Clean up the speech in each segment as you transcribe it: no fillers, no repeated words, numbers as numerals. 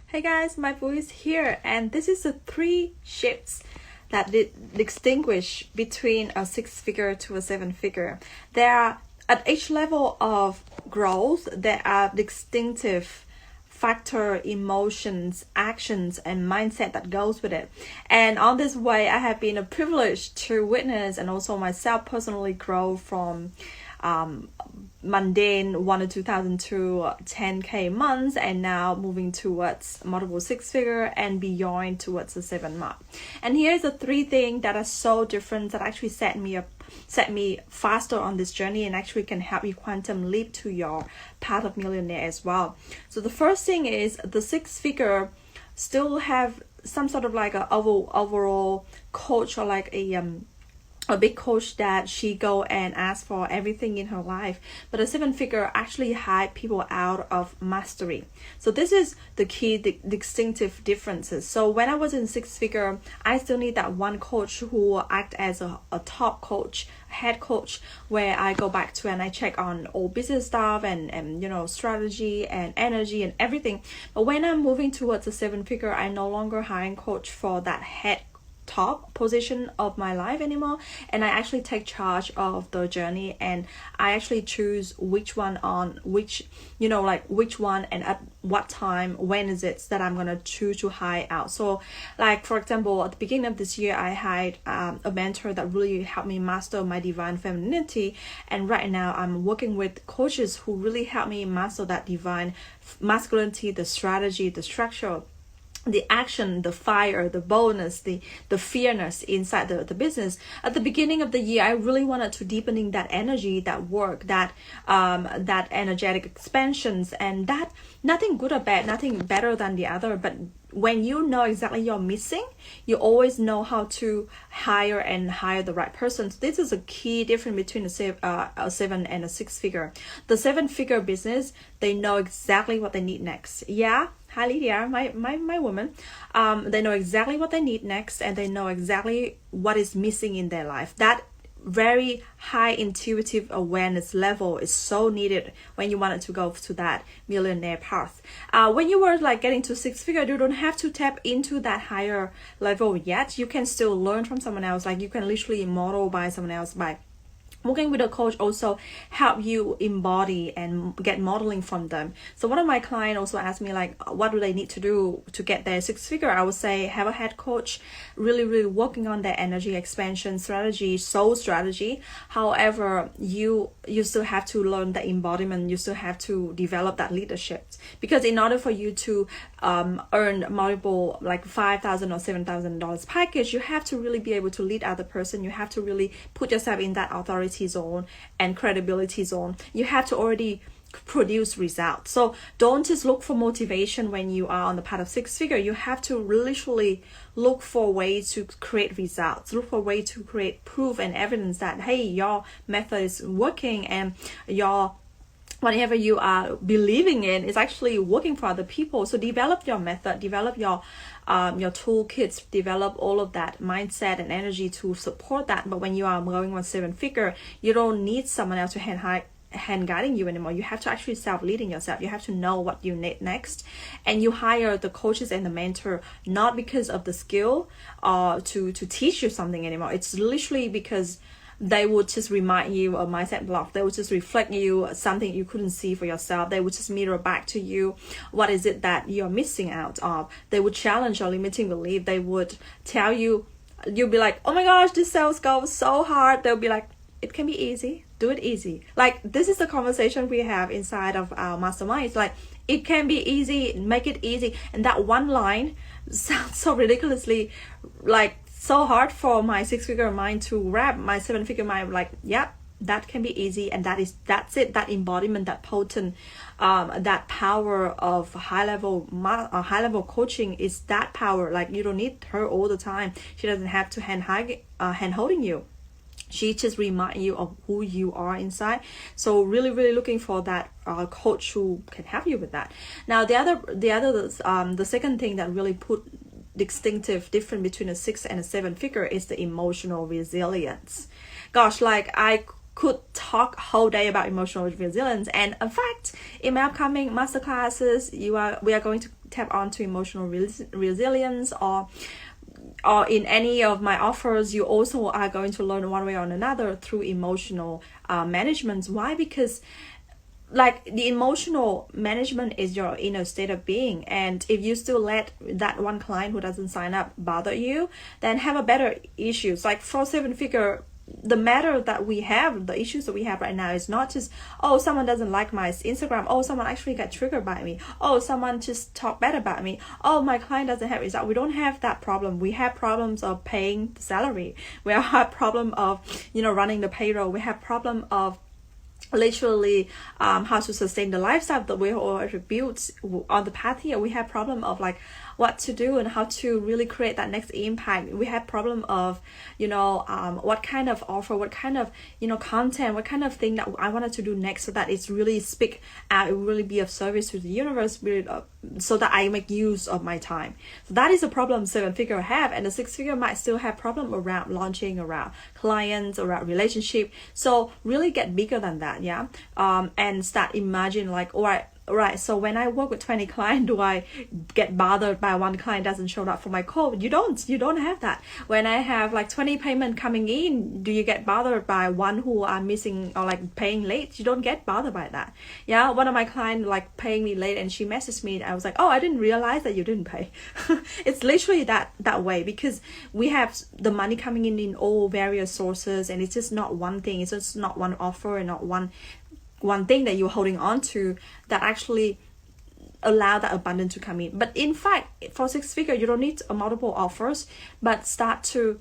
Hey guys, my voice here, and this is the three shifts that distinguish between a six-figure to a seven-figure. There are, at each level of growth, there are distinctive factor, emotions, actions, and mindset that goes with it. And on this way, I have been a privilege to witness and also myself personally grow from mundane 1 to 2,000 to 10k months, and now moving towards multiple six-figure and beyond towards the 7 mark. And here's the three things that are so different that actually set me faster on this journey and actually can help you quantum leap to your path of millionaire as well. So the first thing is the six-figure still have some sort of like a overall coach, or like a big coach that she go and ask for everything in her life. But a seven-figure actually hide people out of mastery. So this is the key distinctive differences. So when I was in six-figure, I still need that one coach who act as a top coach, head coach, where I go back to and I check on all business stuff and strategy and energy and everything. But when I'm moving towards a seven-figure, I no longer hiring coach for that head top position of my life anymore, and I actually take charge of the journey, and I actually choose which one and at what time, when is it that I'm gonna choose to hire out. So like for example, at the beginning of this year, I hired a mentor that really helped me master my divine femininity, and right now I'm working with coaches who really help me master that divine masculinity, the strategy, the structure, the action, the fire, the boldness, the fearness inside the business. At the beginning of the year, I really wanted to deepening that energy, that work, that energetic expansions, and that nothing good or bad, nothing better than the other. But when you know exactly you're missing, you always know how to hire the right person. So this is a key difference between a seven and a six-figure. The seven-figure business, they know exactly what they need next. Yeah. Hi Lydia, my woman. They know exactly what they need next, and they know exactly what is missing in their life. That very high intuitive awareness level is so needed when you wanted to go to that millionaire path. When you were like getting to six-figure, you don't have to tap into that higher level yet. You can still learn from someone else. Like you can literally model by someone else. By working with a coach also help you embody and get modeling from them. So one of my clients also asked me like, what do they need to do to get their six-figure? I would say have a head coach, really working on their energy expansion strategy, soul strategy. However, you still have to learn the embodiment. You still have to develop that leadership, because in order for you to earn multiple like $5,000 or $7,000 package, you have to really be able to lead other person. You have to really put yourself in that authority zone and credibility zone. You have to already produce results. So don't just look for motivation when you are on the path of six-figure. You have to literally look for ways to create results, look for ways to create proof and evidence that hey, your method is working, and whatever you are believing in is actually working for other people. So develop your method, develop your toolkits, develop all of that mindset and energy to support that. But when you are going on seven-figure, you don't need someone else to hand guiding you anymore. You have to actually self-leading yourself. You have to know what you need next, and you hire the coaches and the mentor not because of the skill or to teach you something anymore. It's literally because they would just remind you of mindset block. They would just reflect you something you couldn't see for yourself. They would just mirror back to you what is it that you're missing out of. They would challenge your limiting belief. They would tell you, you'll be like, oh my gosh, this sales goal is so hard. They'll be like, it can be easy. Do it easy. Like this is the conversation we have inside of our mastermind. It's like, it can be easy, make it easy. And that one line sounds so ridiculously like so hard for my six-figure mind to wrap. My seven-figure mind like, yeah, that can be easy, and that's it. That embodiment, that potent, that power of high-level coaching is that power. Like you don't need her all the time. She doesn't have to hand holding you. She just remind you of who you are inside. So really looking for that coach who can help you with that. Now the second thing that really put distinctive difference between a six and a seven-figure is the emotional resilience. Gosh, like I could talk whole day about emotional resilience. And in fact, in my upcoming masterclasses, we are going to tap onto emotional resilience, or in any of my offers, you also are going to learn one way or another through emotional management. Why? Because like the emotional management is your inner state of being, and if you still let that one client who doesn't sign up bother you, then have a better issues. Like for seven figure, the matter that we have, the issues that we have right now is not just, oh, someone doesn't like my Instagram, oh, someone actually got triggered by me, oh, someone just talked bad about me, oh, my client doesn't have result. We don't have that problem. We have problems of paying the salary. We have problem of, running the payroll. We have problem of literally how to sustain the lifestyle that we already built on the path here. We have problem of like what to do and how to really create that next impact. We have problem of what kind of offer, what kind of content, what kind of thing that I wanted to do next, so that it's really speak out, it will really be of service to the universe, so that I make use of my time. So that is a problem seven figure have, and the six figure might still have problem around launching, around clients, around relationship. So really get bigger than that, and start imagine like, Alright, so when I work with 20 clients, do I get bothered by one client doesn't show up for my call? You don't have that. When I have like 20 payment coming in, do you get bothered by one who are missing or like paying late? You don't get bothered by that. One of my clients like paying me late, and she messaged me, I was like, oh, I didn't realize that you didn't pay. It's literally that way, because we have the money coming in all various sources, and it's just not one thing. It's just not one offer and not one thing that you're holding on to that actually allow that abundance to come in. But in fact, for six figure, you don't need multiple offers, but start to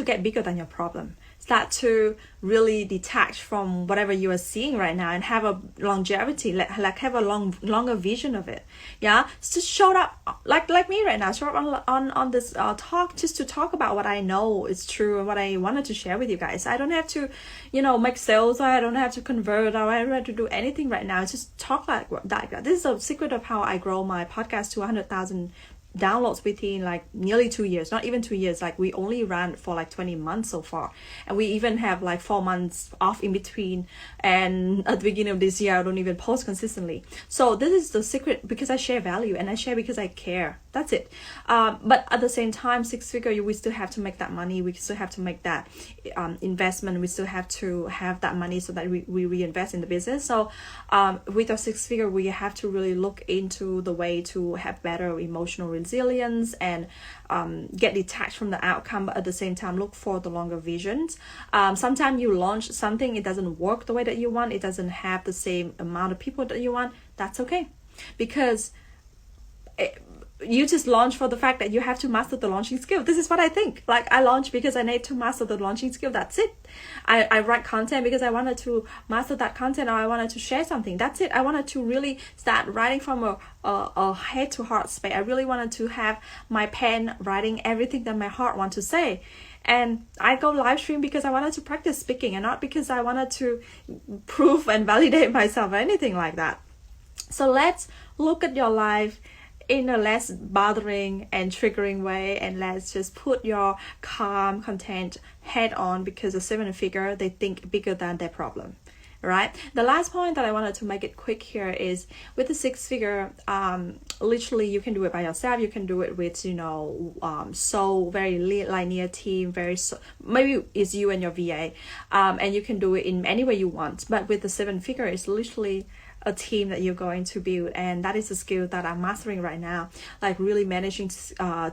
get bigger than your problem. Start to really detach from whatever you are seeing right now, and have a longevity, like have a longer vision of it. Just show up like me right now, show up on this talk, just to talk about what I know is true and what I wanted to share with you guys. I don't have to make sales, or I don't have to convert, or I don't have to do anything right now. Just talk like that. This is a secret of how I grow my podcast to 100,000 downloads within like nearly 2 years, not even 2 years. Like we only ran for like 20 months so far, and we even have like 4 months off in between, and at the beginning of this year I don't even post consistently. So this is the secret, because I share value, and I share because I care. That's it. But at the same time, six figure, we still have to make that money, we still have to make that investment, we still have to have that money so that we reinvest in the business. So with our six figure, we have to really look into the way to have better emotional resilience and get detached from the outcome, but at the same time look for the longer visions. Sometimes you launch something, it doesn't work the way that you want, it doesn't have the same amount of people that you want. That's okay, because you just launch for the fact that you have to master the launching skill. This is what I think. Like I launch because I need to master the launching skill. That's it. I write content because I wanted to master that content, or I wanted to share something. That's it. I wanted to really start writing from a head to heart space. I really wanted to have my pen writing everything that my heart wants to say. And I go live stream because I wanted to practice speaking, and not because I wanted to prove and validate myself or anything like that. So let's look at your life in a less bothering and triggering way, and let's just put your calm content head on, because the seven figure, they think bigger than their problem, right? The last point that I wanted to make it quick here is with the six figure, literally you can do it by yourself, you can do it with so very linear team, maybe it's you and your VA, and you can do it in any way you want. But with the seven figure, it's literally a team that you're going to build, and that is a skill that I'm mastering right now, like really managing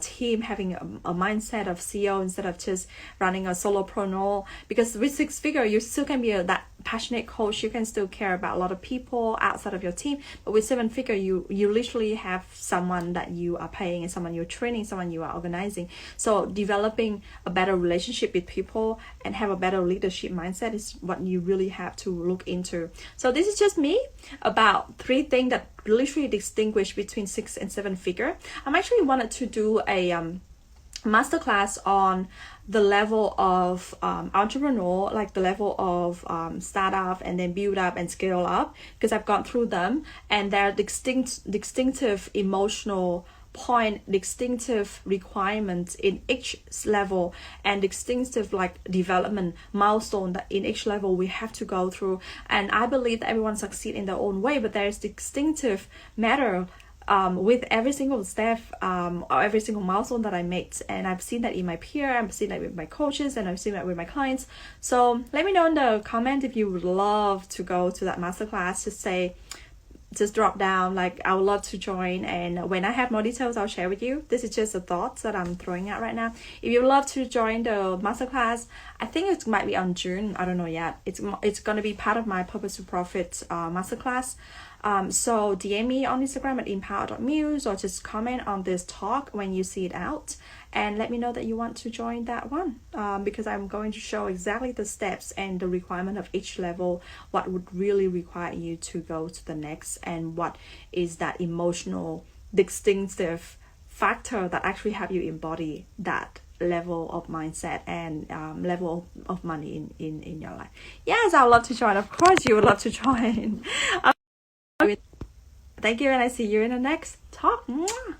team, having a mindset of CEO instead of just running a solopreneur. Because with six figure, you still can be that passionate coach, you can still care about a lot of people outside of your team. But with seven figure, you literally have someone that you are paying, and someone you're training, someone you are organizing. So developing a better relationship with people and have a better leadership mindset is what you really have to look into. So this is just me about 3 things that literally distinguish between 6 and 7 figure. I'm actually wanted to do a masterclass on the level of entrepreneur, like the level of start up and then build up and scale up, because I've gone through them, and they're distinctive emotional point distinctive requirements in each level and distinctive like development milestone that in each level we have to go through. And I believe that everyone succeeds in their own way, but there's distinctive matter with every single step or every single milestone that I made. And I've seen that in my peer, I've seen that with my coaches, and I've seen that with my clients. So let me know in the comment if you would love to go to that masterclass. Just drop down, like I would love to join, and when I have more details I'll share with you. This is just the thoughts that I'm throwing out right now. If you would love to join the masterclass, I think it might be on June, I don't know yet. It's gonna be part of my Purpose to Profit masterclass. So DM me on Instagram at empower.muse, or just comment on this talk when you see it out, and let me know that you want to join that one, because I'm going to show exactly the steps and the requirement of each level, what would really require you to go to the next, and what is that emotional distinctive factor that actually have you embody that level of mindset and level of money in your life. Yes, I would love to join. Of course you would love to join. Thank you, and I see you in the next talk. Mwah.